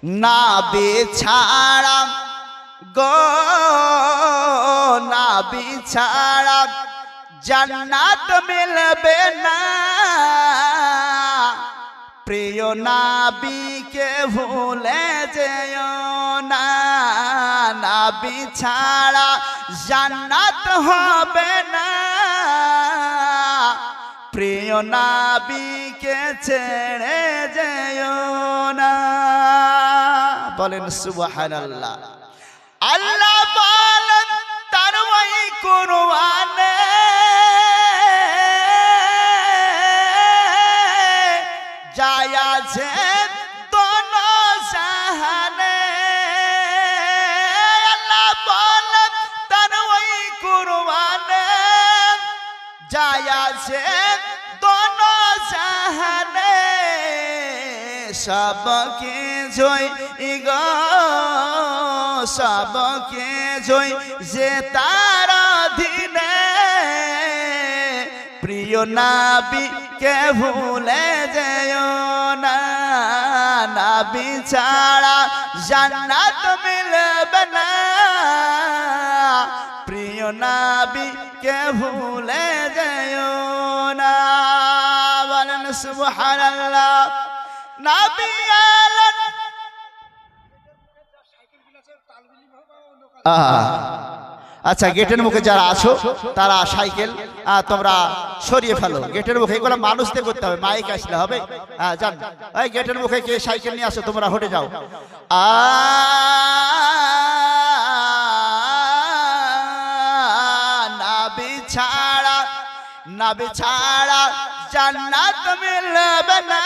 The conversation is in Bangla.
নাবি ছাড়া গো নাবি ছাড়া জান্নাত মিলবে না। প্রিয় নাবিকে ভুলে যেও না। নাবি ছাড়া জান্নাত হবে না। প্রিয় নাবিকে ছেড়ে যেও না। বলেন সুবহানাল্লাহ। আল্লাহ বলেন তার ওই কুরআনে, যায় আছে দোনো জাহানে। আল্লাহ বলেন তার ওই কুরআনে, যায় আছে দোনো জাহানে। সবকে জয় গো সবকে জয় যে তার অধীনে। প্রিয় নাবিকে ভুলে যেও না। নাবি ছাড়া জান্নাত মিলবে না। প্রিয় নাবিকে ভুলে যেও না। বলেন সুবহানাল্লাহ। নাবি আলেন আচ্ছা, গেটের মুখে যারা আছো তারা সাইকেল তোমরা সরিয়ে ফেলো। গেটের মুখে এগুলো মানুষদের করতে হবে, মাইক আসলে হবে। জান এই গেটের মুখে কে সাইকেল নিয়ে আসো তোমরা হটে যাও। নাবি ছাড়া জান্নাত মিলবে না।